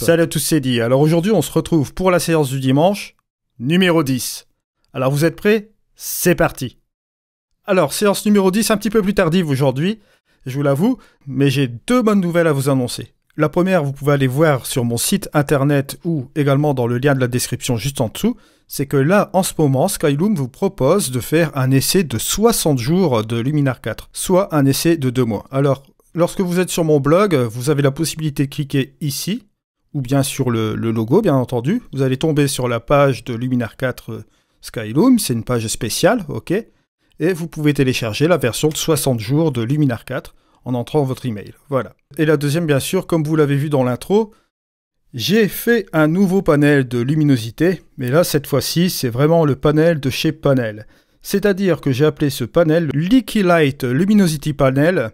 Salut à tous, c'est Di. Alors aujourd'hui, on se retrouve pour la séance du dimanche, numéro 10. Alors vous êtes prêts? C'est parti. Alors, séance numéro 10, un petit peu plus tardive aujourd'hui, je vous l'avoue, mais j'ai deux bonnes nouvelles à vous annoncer. La première, vous pouvez aller voir sur mon site internet ou également dans le lien de la description juste en dessous, c'est que là, en ce moment, Skyloom vous propose de faire un essai de 60 jours de Luminar 4, soit un essai de 2 mois. Alors, lorsque vous êtes sur mon blog, vous avez la possibilité de cliquer ici, ou bien sur le logo, bien entendu. Vous allez tomber sur la page de Luminar 4 Skyloom, c'est une page spéciale, ok. Et vous pouvez télécharger la version de 60 jours de Luminar 4 en entrant votre email. Voilà. Et la deuxième, bien sûr, comme vous l'avez vu dans l'intro, j'ai fait un nouveau panel de luminosité, mais là, cette fois-ci, c'est vraiment le panel de chez Panel. C'est-à-dire que j'ai appelé ce panel Leaky Light Luminosity Panel.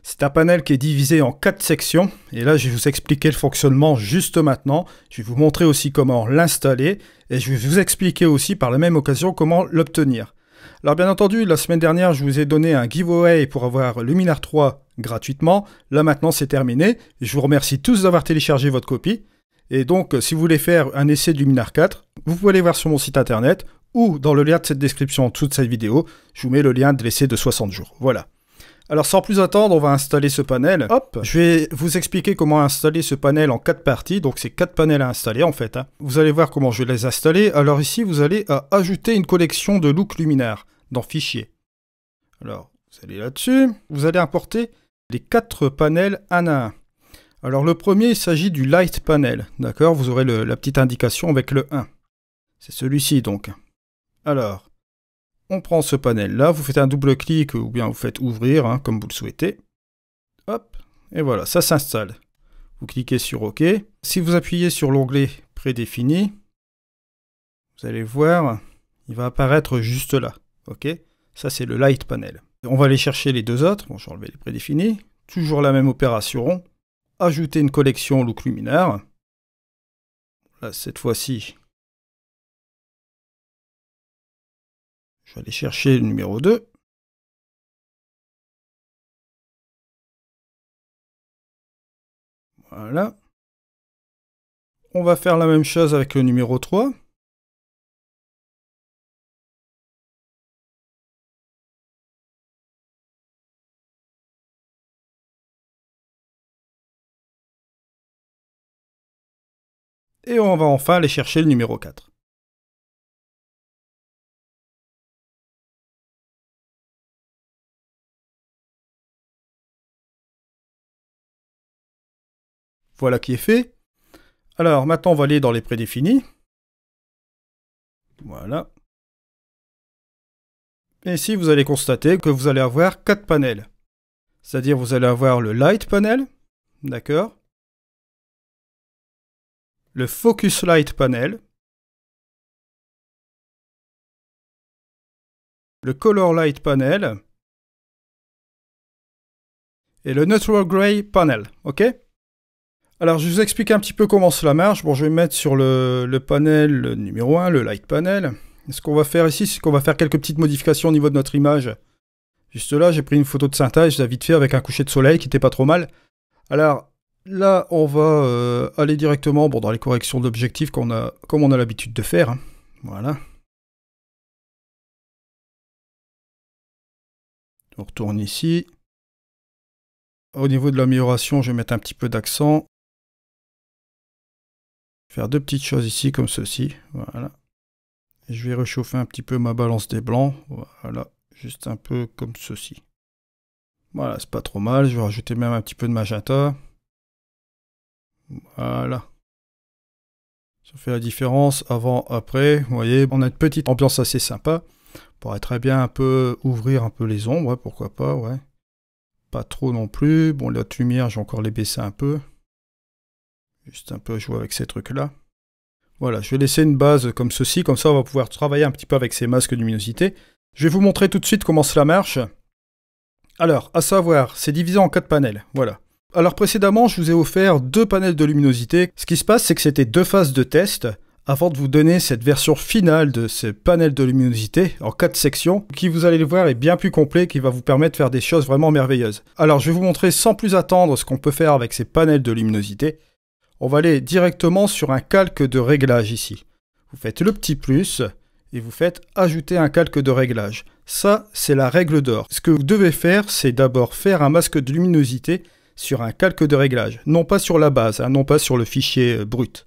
C'est un panel qui est divisé en 4 sections, et là, je vais vous expliquer le fonctionnement juste maintenant. Je vais vous montrer aussi comment l'installer, et je vais vous expliquer aussi par la même occasion comment l'obtenir. Alors bien entendu, la semaine dernière, je vous ai donné un giveaway pour avoir Luminar 3 gratuitement. Là maintenant, c'est terminé. Je vous remercie tous d'avoir téléchargé votre copie. Et donc, si vous voulez faire un essai de Luminar 4, vous pouvez aller voir sur mon site internet ou dans le lien de cette description en dessous de cette vidéo, je vous mets le lien de l'essai de 60 jours. Voilà. Alors sans plus attendre, on va installer ce panel. Hop, je vais vous expliquer comment installer ce panel en 4 parties. Donc c'est 4 panels à installer en fait. Vous allez voir comment je vais les installer. Alors ici, vous allez ajouter une collection de look Luminar dans Fichier. Alors, vous allez là-dessus. Vous allez importer les 4 panels un à un. Alors le premier, il s'agit du Light Panel. D'accord, vous aurez la petite indication avec le 1. C'est celui-ci donc. Alors, on prend ce panel-là, vous faites un double-clic ou bien vous faites ouvrir, comme vous le souhaitez. Hop, et voilà, ça s'installe. Vous cliquez sur OK. Si vous appuyez sur l'onglet prédéfini, vous allez voir, il va apparaître juste là. OK, ça c'est le Light Panel. On va aller chercher les deux autres. Bon, je vais enlever les prédéfinis. Toujours la même opération. Ajouter une collection Look Luminar. Là, cette fois-ci, je vais aller chercher le numéro 2. Voilà. On va faire la même chose avec le numéro 3. Et on va enfin aller chercher le numéro 4. Voilà qui est fait. Alors maintenant on va aller dans les prédéfinis. Voilà. Et ici vous allez constater que vous allez avoir 4 panels. C'est-à-dire vous allez avoir le Light Panel, d'accord, le Focus Light Panel, le Color Light Panel et le Neutral Gray Panel, ok? Alors je vous explique un petit peu comment cela marche. Bon, je vais me mettre sur le panel numéro 1, le Light Panel. Et ce qu'on va faire ici, c'est qu'on va faire quelques petites modifications au niveau de notre image. Juste là, j'ai pris une photo de synthèse, je l'ai vite fait avec un coucher de soleil qui n'était pas trop mal. Alors là, on va aller directement dans les corrections d'objectifs comme on a l'habitude de faire. Voilà. On retourne ici. Au niveau de l'amélioration, je vais mettre un petit peu d'accent. Faire deux petites choses ici comme ceci. Voilà. Et je vais réchauffer un petit peu ma balance des blancs. Voilà. Juste un peu comme ceci. Voilà, c'est pas trop mal. Je vais rajouter même un petit peu de magenta. Voilà. Ça fait la différence avant, après. Vous voyez, on a une petite ambiance assez sympa. On pourrait très bien un peu ouvrir un peu les ombres, ouais, pourquoi pas, ouais. Pas trop non plus. Bon, les hautes lumières, je vais encore les baisser un peu. Juste un peu jouer avec ces trucs-là. Voilà, je vais laisser une base comme ceci. Comme ça, on va pouvoir travailler un petit peu avec ces masques de luminosité. Je vais vous montrer tout de suite comment cela marche. Alors, à savoir, c'est divisé en 4 panels. Voilà. Alors précédemment, je vous ai offert 2 panels de luminosité. Ce qui se passe, c'est que c'était 2 phases de test avant de vous donner cette version finale de ce panel de luminosité en 4 sections, qui, vous allez le voir, est bien plus complet, qui va vous permettre de faire des choses vraiment merveilleuses. Alors, je vais vous montrer sans plus attendre ce qu'on peut faire avec ces panels de luminosité. on va aller directement sur un calque de réglage ici. Vous faites le petit plus et vous faites ajouter un calque de réglage. Ça, c'est la règle d'or. Ce que vous devez faire, c'est d'abord faire un masque de luminosité sur un calque de réglage. Non pas sur la base, non pas sur le fichier brut.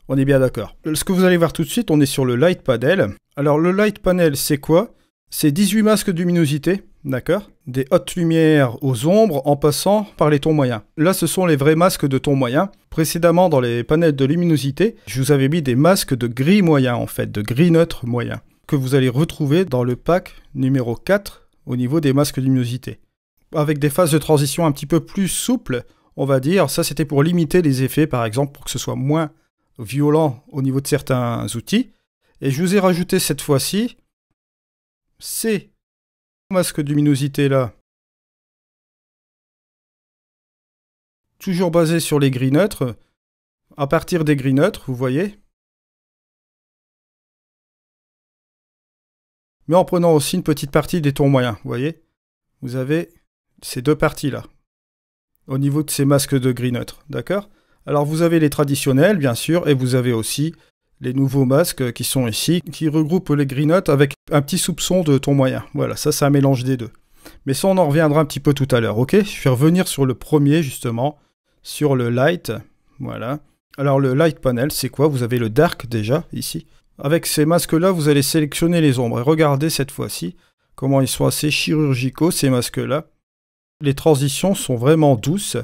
On est bien d'accord. Ce que vous allez voir tout de suite, on est sur le Light Panel. Alors le Light Panel, c'est quoi? C'est 18 masques de luminosité, d'accord? Des hautes lumières aux ombres en passant par les tons moyens. Là, ce sont les vrais masques de tons moyens. Précédemment, dans les panels de luminosité, je vous avais mis des masques de gris moyen, en fait, de gris neutre moyen, que vous allez retrouver dans le pack numéro 4 au niveau des masques de luminosité. Avec des phases de transition un petit peu plus souples, on va dire. Ça, c'était pour limiter les effets, par exemple, pour que ce soit moins violent au niveau de certains outils. Et je vous ai rajouté cette fois-ci ces masques de luminosité là, toujours basés sur les gris neutres, à partir des gris neutres, vous voyez, mais en prenant aussi une petite partie des tons moyens, vous voyez, vous avez ces deux parties là, au niveau de ces masques de gris neutre, d'accord? Alors vous avez les traditionnels, bien sûr, et vous avez aussi les nouveaux masques qui sont ici, qui regroupent les gris notes avec un petit soupçon de ton moyen. Voilà, ça c'est un mélange des deux. Mais ça, on en reviendra un petit peu tout à l'heure, ok? Je vais revenir sur le premier, justement, sur le light. Voilà. Alors le light panel, c'est quoi? Vous avez le dark déjà, ici. Avec ces masques-là, vous allez sélectionner les ombres. Et regardez cette fois-ci comment ils sont assez chirurgicaux, ces masques-là. Les transitions sont vraiment douces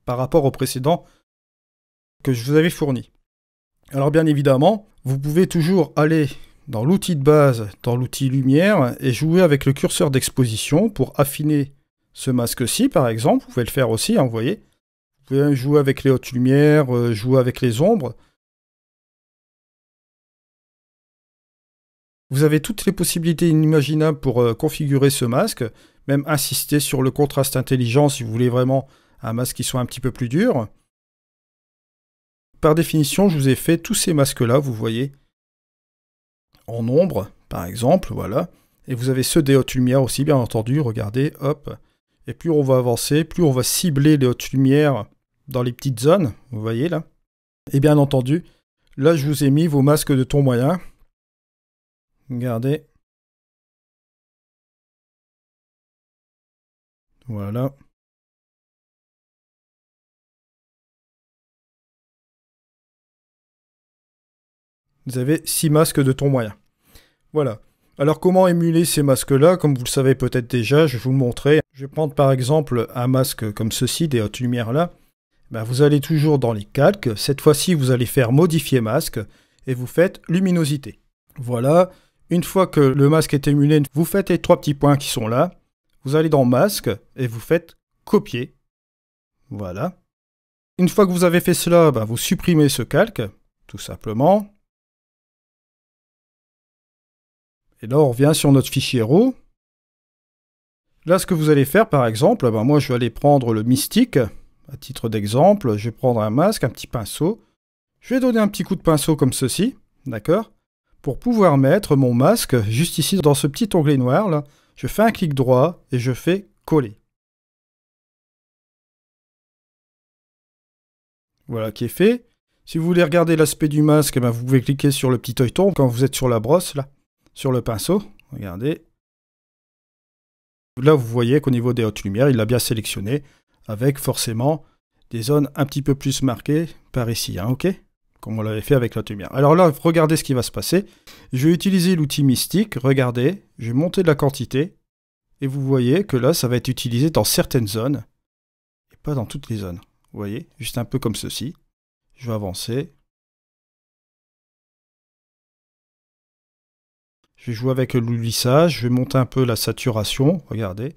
par rapport au précédent que je vous avais fourni. Alors bien évidemment, vous pouvez toujours aller dans l'outil de base, dans l'outil lumière, et jouer avec le curseur d'exposition pour affiner ce masque-ci, par exemple. Vous pouvez le faire aussi, hein, vous voyez. Vous pouvez jouer avec les hautes lumières, jouer avec les ombres. Vous avez toutes les possibilités inimaginables pour configurer ce masque, même insister sur le contraste intelligent si vous voulez vraiment un masque qui soit un petit peu plus dur. Par définition, je vous ai fait tous ces masques-là, vous voyez, en ombre, par exemple, voilà. Et vous avez ceux des hautes lumières aussi, bien entendu, regardez, hop. Et plus on va avancer, plus on va cibler les hautes lumières dans les petites zones, vous voyez là. Et bien entendu, là je vous ai mis vos masques de ton moyen. Regardez. Voilà. Vous avez 6 masques de ton moyen. Voilà. Alors comment émuler ces masques-là? Comme vous le savez peut-être déjà, je vais vous le montrer. Je vais prendre par exemple un masque comme ceci, des hautes lumières là. Ben, vous allez toujours dans les calques. Cette fois-ci, vous allez faire modifier masque et vous faites luminosité. Voilà. Une fois que le masque est émulé, vous faites les 3 petits points qui sont là. Vous allez dans masque et vous faites copier. Voilà. Une fois que vous avez fait cela, ben, vous supprimez ce calque, tout simplement. Et là, on revient sur notre fichier RAW. Là, ce que vous allez faire, par exemple, ben moi, je vais aller prendre le mystique. À titre d'exemple, je vais prendre un masque, un petit pinceau. Je vais donner un petit coup de pinceau comme ceci, d'accord? Pour pouvoir mettre mon masque juste ici, dans ce petit onglet noir, là. Je fais un clic droit et je fais coller. Voilà qui est fait. Si vous voulez regarder l'aspect du masque, ben vous pouvez cliquer sur le petit œilleton quand vous êtes sur la brosse, là. Sur le pinceau, regardez. Là, vous voyez qu'au niveau des hautes lumières, il l'a bien sélectionné, avec forcément des zones un petit peu plus marquées par ici, hein, ok? Comme on l'avait fait avec la haute lumière. Alors là, regardez ce qui va se passer. Je vais utiliser l'outil mystique, regardez, je vais monter de la quantité, et vous voyez que là, ça va être utilisé dans certaines zones, et pas dans toutes les zones. Vous voyez, juste un peu comme ceci. Je vais avancer. Je vais jouer avec le lissage, je vais monter un peu la saturation, regardez.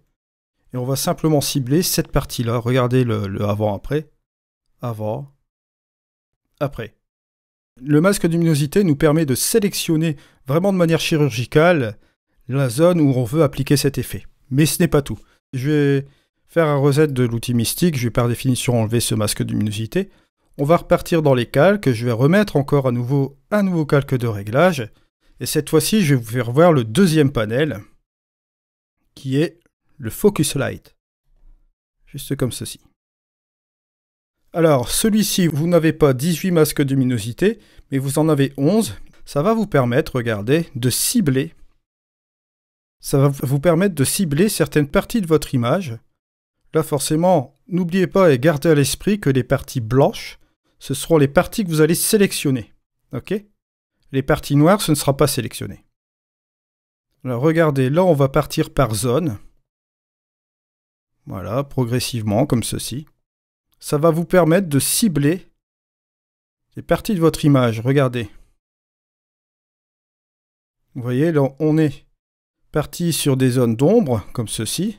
Et on va simplement cibler cette partie-là. Regardez le avant-après. Avant. Après. Le masque de luminosité nous permet de sélectionner vraiment de manière chirurgicale la zone où on veut appliquer cet effet. Mais ce n'est pas tout. Je vais faire un reset de l'outil mystique. Je vais par définition enlever ce masque de luminosité. On va repartir dans les calques. Je vais remettre encore à nouveau un nouveau calque de réglage. Et cette fois-ci, je vais vous faire voir le deuxième panel, qui est le Focus Light. Juste comme ceci. Alors, celui-ci, vous n'avez pas 18 masques de luminosité, mais vous en avez 11. Ça va vous permettre, regardez, de cibler. Ça va vous permettre de cibler certaines parties de votre image. Là, forcément, n'oubliez pas et gardez à l'esprit que les parties blanches, ce seront les parties que vous allez sélectionner. Ok? Les parties noires, ce ne sera pas sélectionné. Alors, regardez, là, on va partir par zone. Voilà, progressivement, comme ceci. Ça va vous permettre de cibler les parties de votre image. Regardez. Vous voyez, là, on est parti sur des zones d'ombre, comme ceci.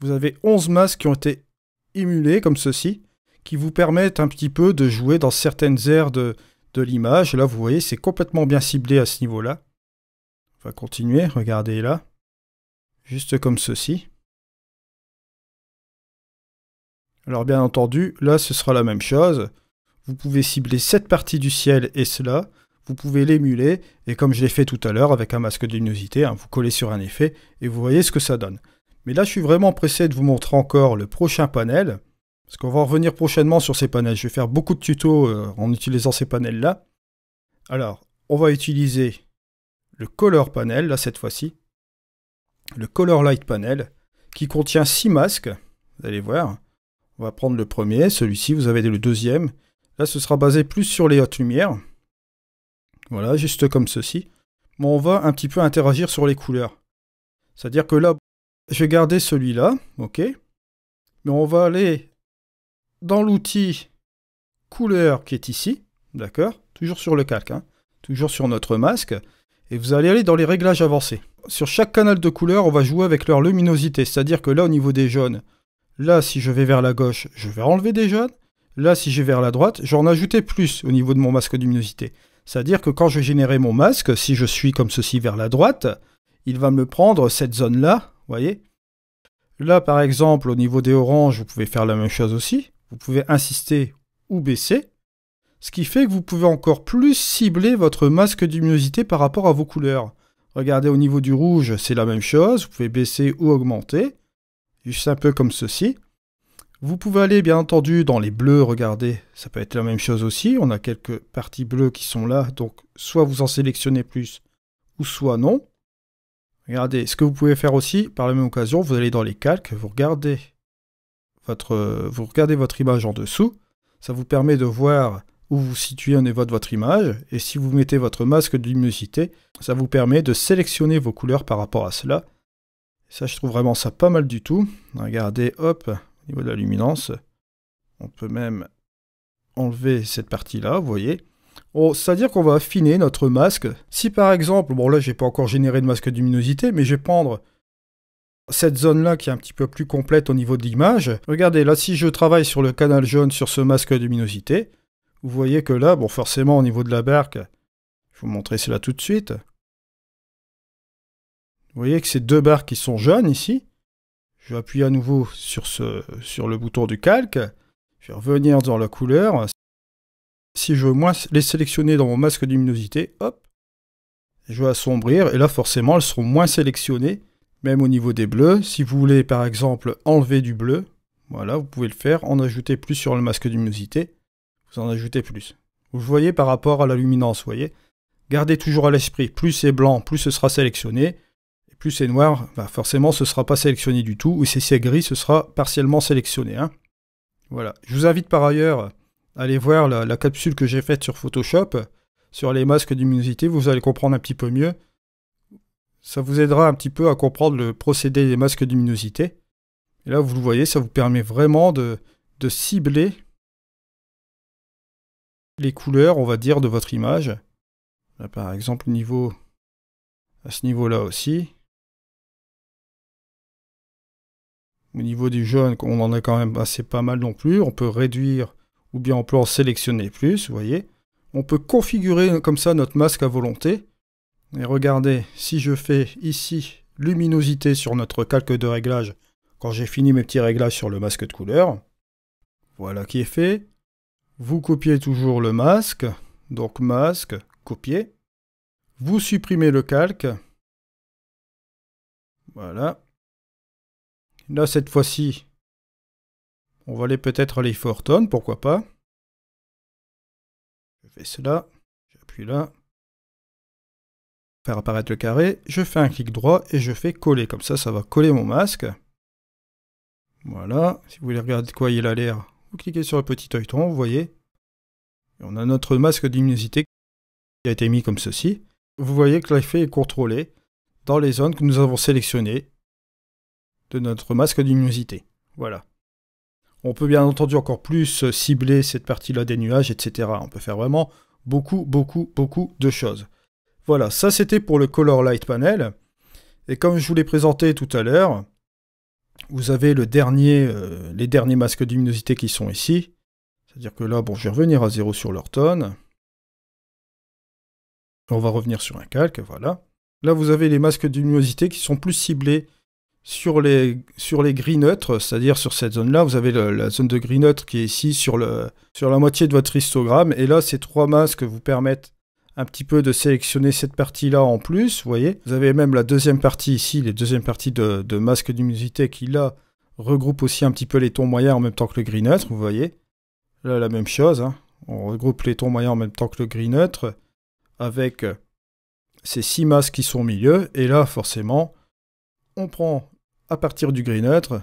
Vous avez 11 masques qui ont été émulés, comme ceci, qui vous permettent un petit peu de jouer dans certaines aires de l'image. Là, vous voyez, c'est complètement bien ciblé à ce niveau-là. On va continuer, regardez là. Juste comme ceci. Alors bien entendu, là ce sera la même chose. Vous pouvez cibler cette partie du ciel et cela. Vous pouvez l'émuler et comme je l'ai fait tout à l'heure avec un masque de luminosité, vous collez sur un effet et vous voyez ce que ça donne. Mais là je suis vraiment pressé de vous montrer encore le prochain panel. Parce qu'on va revenir prochainement sur ces panels. Je vais faire beaucoup de tutos en utilisant ces panels là. Alors, on va utiliser le Color Panel, là cette fois-ci. Le Color Light Panel, qui contient 6 masques. Vous allez voir. On va prendre le premier, celui-ci, vous avez le deuxième. Là, ce sera basé plus sur les hautes lumières. Voilà, juste comme ceci. Mais on va un petit peu interagir sur les couleurs. C'est-à-dire que là, je vais garder celui-là, ok. Mais on va aller dans l'outil couleur qui est ici, d'accord. Toujours sur le calque, toujours sur notre masque. Et vous allez aller dans les réglages avancés. Sur chaque canal de couleur, on va jouer avec leur luminosité. C'est-à-dire que là, au niveau des jaunes, là, si je vais vers la gauche, je vais enlever des jaunes. Là, si je vais vers la droite, je vais en ajouter plus au niveau de mon masque de luminosité. C'est-à-dire que quand je vais générer mon masque, si je suis comme ceci vers la droite, il va me prendre cette zone-là, vous voyez. Là, par exemple, au niveau des oranges, vous pouvez faire la même chose aussi. Vous pouvez insister ou baisser. Ce qui fait que vous pouvez encore plus cibler votre masque de luminosité par rapport à vos couleurs. Regardez au niveau du rouge, c'est la même chose. Vous pouvez baisser ou augmenter. Juste un peu comme ceci. Vous pouvez aller bien entendu dans les bleus, regardez, ça peut être la même chose aussi. On a quelques parties bleues qui sont là, donc soit vous en sélectionnez plus, ou soit non. Regardez, ce que vous pouvez faire aussi, par la même occasion, vous allez dans les calques, vous regardez votre image en dessous. Ça vous permet de voir où vous situez au niveau de votre image. Et si vous mettez votre masque de luminosité, ça vous permet de sélectionner vos couleurs par rapport à cela. Ça, je trouve vraiment ça pas mal du tout. Regardez, hop, au niveau de la luminance, on peut même enlever cette partie-là, vous voyez. Bon, c'est-à-dire qu'on va affiner notre masque. Si par exemple, bon là, j'ai pas encore généré de masque de luminosité, mais je vais prendre cette zone-là qui est un petit peu plus complète au niveau de l'image. Regardez, là, si je travaille sur le canal jaune sur ce masque de luminosité, vous voyez que là, bon, forcément, au niveau de la barque, je vais vous montrer cela tout de suite. Vous voyez que ces deux barres qui sont jaunes ici. Je vais appuyer à nouveau sur le bouton du calque. Je vais revenir dans la couleur. Si je veux moins les sélectionner dans mon masque de luminosité, hop, je vais assombrir. Et là, forcément, elles seront moins sélectionnées, même au niveau des bleus. Si vous voulez, par exemple, enlever du bleu, voilà, vous pouvez le faire. En ajouter plus sur le masque de luminosité. Vous en ajoutez plus. Vous voyez par rapport à la luminance, vous voyez. Gardez toujours à l'esprit, plus c'est blanc, plus ce sera sélectionné. Plus c'est noir, bah forcément ce ne sera pas sélectionné du tout, ou si c'est gris, ce sera partiellement sélectionné. Voilà. Je vous invite par ailleurs à aller voir la capsule que j'ai faite sur Photoshop, sur les masques de luminosité, vous allez comprendre un petit peu mieux. Ça vous aidera un petit peu à comprendre le procédé des masques de luminosité. Et là, vous le voyez, ça vous permet vraiment de cibler les couleurs, on va dire, de votre image. Là, par exemple, à ce niveau-là aussi. Au niveau du jaune, on en a quand même assez pas mal non plus. On peut réduire ou bien on peut en sélectionner plus, vous voyez. On peut configurer comme ça notre masque à volonté. Et regardez, si je fais ici luminosité sur notre calque de réglage, quand j'ai fini mes petits réglages sur le masque de couleur, voilà qui est fait. Vous copiez toujours le masque, donc masque, copier. Vous supprimez le calque. Voilà. Là, cette fois-ci, on va aller peut-être aller Fortune, pourquoi pas. Je fais cela, j'appuie là. Faire apparaître le carré, je fais un clic droit et je fais coller. Comme ça, ça va coller mon masque. Voilà. Si vous voulez regarder de quoi il a l'air, vous cliquez sur le petit œilleton, vous voyez. Et on a notre masque de luminosité qui a été mis comme ceci. Vous voyez que l'effet est contrôlé dans les zones que nous avons sélectionnées de notre masque de luminosité. Voilà. On peut bien entendu encore plus cibler cette partie-là des nuages, etc. On peut faire vraiment beaucoup de choses. Voilà, ça c'était pour le Color Light Panel. Et comme je vous l'ai présenté tout à l'heure, vous avez les derniers masques de luminosité qui sont ici. C'est-à-dire que là, bon, je vais revenir à 0 sur leur tonne. On va revenir sur un calque, voilà. Là, vous avez les masques de luminosité qui sont plus ciblés sur les gris neutres, c'est-à-dire sur cette zone-là. Vous avez la zone de gris neutre qui est ici sur la moitié de votre histogramme. Et là, ces trois masques vous permettent un petit peu de sélectionner cette partie-là en plus, vous voyez. Vous avez même la deuxième partie ici, les deuxièmes parties de masques de luminosité qui, là, regroupent aussi un petit peu les tons moyens en même temps que le gris neutre, vous voyez. Là, la même chose, hein. On regroupe les tons moyens en même temps que le gris neutre, avec ces 6 masques qui sont au milieu, et là, forcément, on prend à partir du gris neutre,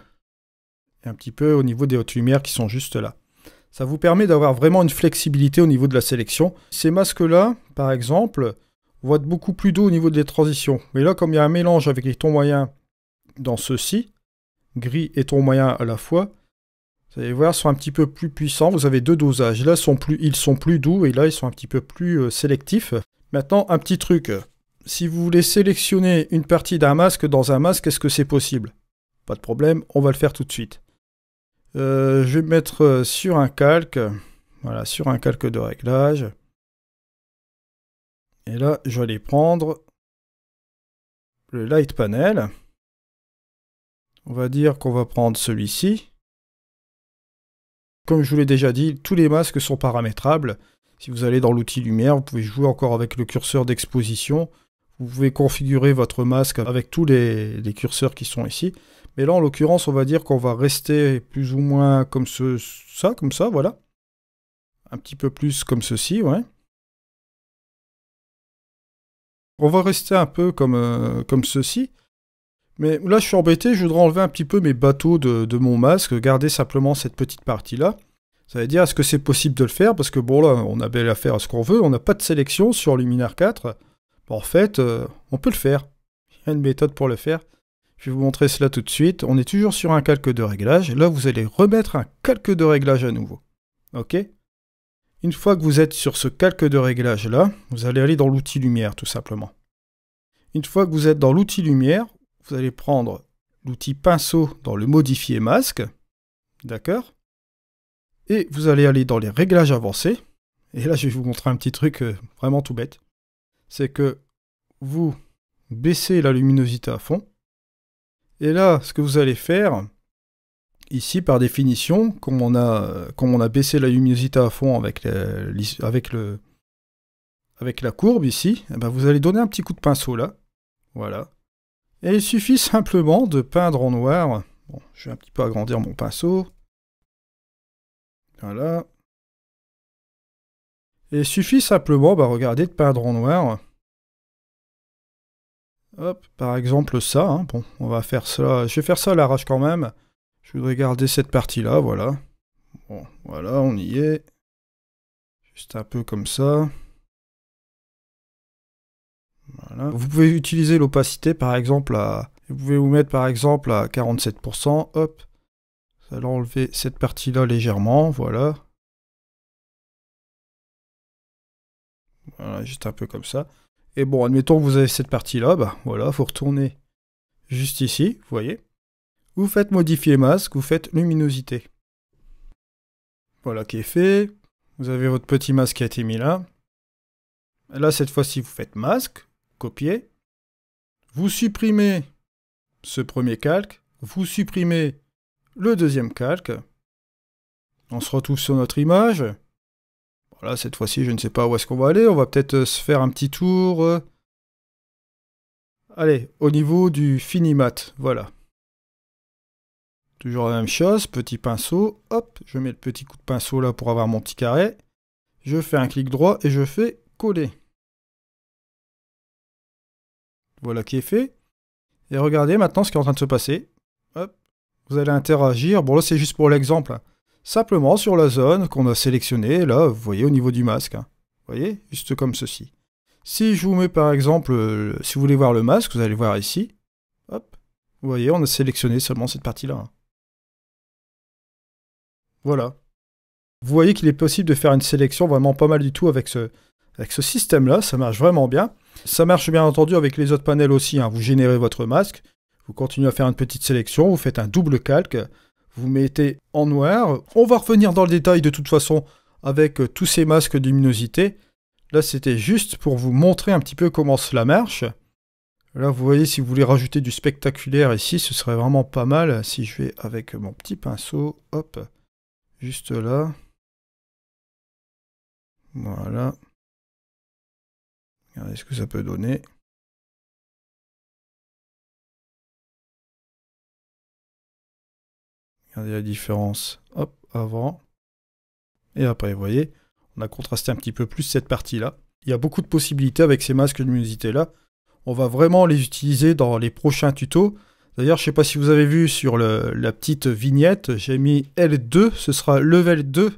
et un petit peu au niveau des hautes lumières qui sont juste là. Ça vous permet d'avoir vraiment une flexibilité au niveau de la sélection. Ces masques-là, par exemple, vont être beaucoup plus doux au niveau des transitions. Mais là, comme il y a un mélange avec les tons moyens dans ceux-ci, gris et tons moyens à la fois, vous allez voir, sont un petit peu plus puissants. Vous avez deux dosages. Là, ils sont plus doux et là, ils sont un petit peu plus sélectifs. Maintenant, un petit truc. Si vous voulez sélectionner une partie d'un masque dans un masque, est-ce que c'est possible? Pas de problème, on va le faire tout de suite. Je vais me mettre sur un calque. Voilà, sur un calque de réglage. Et là, je vais aller prendre le Light Panel. On va dire qu'on va prendre celui-ci. Comme je vous l'ai déjà dit, tous les masques sont paramétrables. Si vous allez dans l'outil lumière, vous pouvez jouer encore avec le curseur d'exposition. Vous pouvez configurer votre masque avec tous les curseurs qui sont ici. Mais là, en l'occurrence, on va dire qu'on va rester plus ou moins comme ça, voilà. Un petit peu plus comme ceci, ouais. On va rester un peu comme ceci. Mais là, je suis embêté, je voudrais enlever un petit peu mes bateaux de mon masque, garder simplement cette petite partie-là. Ça veut dire, est-ce que c'est possible de le faire? Parce que bon, là, on a bel à faire ce qu'on veut, on n'a pas de sélection sur Luminar 4. Bon, en fait, on peut le faire. Il y a une méthode pour le faire. Je vais vous montrer cela tout de suite. On est toujours sur un calque de réglage. Là, vous allez remettre un calque de réglage à nouveau. OK? Une fois que vous êtes sur ce calque de réglage-là, vous allez aller dans l'outil lumière, tout simplement. Une fois que vous êtes dans l'outil lumière, vous allez prendre l'outil pinceau dans le modifier masque. D'accord? Et vous allez aller dans les réglages avancés. Et là, je vais vous montrer un petit truc vraiment tout bête. C'est que vous baissez la luminosité à fond. Et là, ce que vous allez faire, ici, par définition, comme on a baissé la luminosité à fond avec la courbe ici, eh ben vous allez donner un petit coup de pinceau là. Voilà. Et il suffit simplement de peindre en noir. Bon, je vais un petit peu agrandir mon pinceau. Voilà. Et il suffit simplement, regardez, de peindre en noir. Hop, par exemple ça. Hein. Bon, on va faire ça. Je vais faire ça à l'arrache quand même. Je voudrais garder cette partie-là, voilà. Bon, voilà, on y est. Juste un peu comme ça. Voilà. Vous pouvez utiliser l'opacité, par exemple, vous pouvez vous mettre, par exemple, à 47%. Hop. Vous allez enlever cette partie-là légèrement, voilà. Voilà, juste un peu comme ça. Et bon, admettons que vous avez cette partie-là, voilà, faut retourner juste ici, vous voyez. Vous faites modifier masque, vous faites luminosité. Voilà qui est fait. Vous avez votre petit masque qui a été mis là. Là, cette fois-ci, vous faites masque, copier. Vous supprimez ce premier calque. Vous supprimez le deuxième calque. On se retrouve sur notre image. Voilà, cette fois-ci, je ne sais pas où est-ce qu'on va aller. On va peut-être se faire un petit tour Allez, au niveau du Finimat, voilà. Toujours la même chose, petit pinceau, hop, je mets le petit coup de pinceau là pour avoir mon petit carré. Je fais un clic droit et je fais coller. Voilà qui est fait. Et regardez maintenant ce qui est en train de se passer. Hop, vous allez interagir. Bon là c'est juste pour l'exemple. Simplement sur la zone qu'on a sélectionnée, là, vous voyez au niveau du masque. Vous voyez, juste comme ceci. Si je vous mets par exemple, si vous voulez voir le masque, vous allez voir ici. Hop, vous voyez, on a sélectionné seulement cette partie-là. Voilà. Vous voyez qu'il est possible de faire une sélection vraiment pas mal du tout avec ce système-là, ça marche vraiment bien. Ça marche bien entendu avec les autres panels aussi, hein. Vous générez votre masque, vous continuez à faire une petite sélection, vous faites un double calque, vous mettez en noir. On va revenir dans le détail de toute façon avec tous ces masques de luminosité. Là c'était juste pour vous montrer un petit peu comment cela marche. Là vous voyez, si vous voulez rajouter du spectaculaire ici, ce serait vraiment pas mal si je vais avec mon petit pinceau, hop, juste là. Voilà. Regardez ce que ça peut donner. Regardez la différence. Hop, avant. Et après, vous voyez, on a contrasté un petit peu plus cette partie-là. Il y a beaucoup de possibilités avec ces masques de luminosité-là. On va vraiment les utiliser dans les prochains tutos. D'ailleurs, je ne sais pas si vous avez vu sur la petite vignette, j'ai mis L2, ce sera level 2.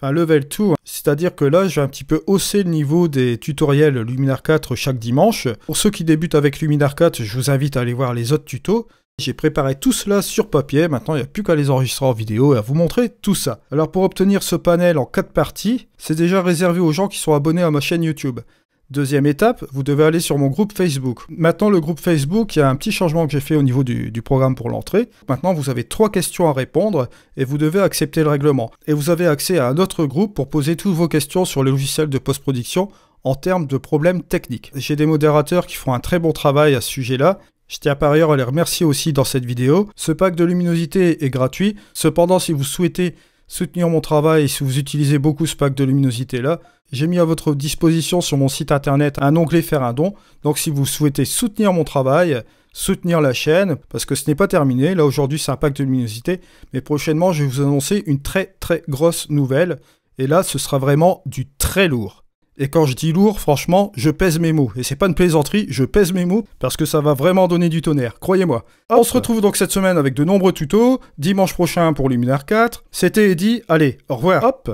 Enfin, level 2, c'est-à-dire que là, je vais un petit peu hausser le niveau des tutoriels Luminar 4 chaque dimanche. Pour ceux qui débutent avec Luminar 4, je vous invite à aller voir les autres tutos. J'ai préparé tout cela sur papier, maintenant il n'y a plus qu'à les enregistrer en vidéo et à vous montrer tout ça. Alors pour obtenir ce panel en 4 parties, c'est déjà réservé aux gens qui sont abonnés à ma chaîne YouTube. Deuxième étape, vous devez aller sur mon groupe Facebook. Maintenant, le groupe Facebook, il y a un petit changement que j'ai fait au niveau du programme pour l'entrée. Maintenant, vous avez 3 questions à répondre et vous devez accepter le règlement. Et vous avez accès à un autre groupe pour poser toutes vos questions sur les logiciels de post-production en termes de problèmes techniques. J'ai des modérateurs qui font un très bon travail à ce sujet-là. Je tiens par ailleurs à les remercier aussi dans cette vidéo. Ce pack de luminosité est gratuit. Cependant, si vous souhaitez soutenir mon travail et si vous utilisez beaucoup ce pack de luminosité là, j'ai mis à votre disposition sur mon site internet un onglet faire un don. Donc si vous souhaitez soutenir mon travail, soutenir la chaîne, parce que ce n'est pas terminé, là aujourd'hui c'est un pack de luminosité, mais prochainement je vais vous annoncer une très grosse nouvelle, et là ce sera vraiment du très lourd. Et quand je dis lourd, franchement, je pèse mes mots. Et c'est pas une plaisanterie, je pèse mes mots parce que ça va vraiment donner du tonnerre, croyez-moi. On se retrouve donc cette semaine avec de nombreux tutos, dimanche prochain pour Luminar 4. C'était Eddy, allez, au revoir. Hop.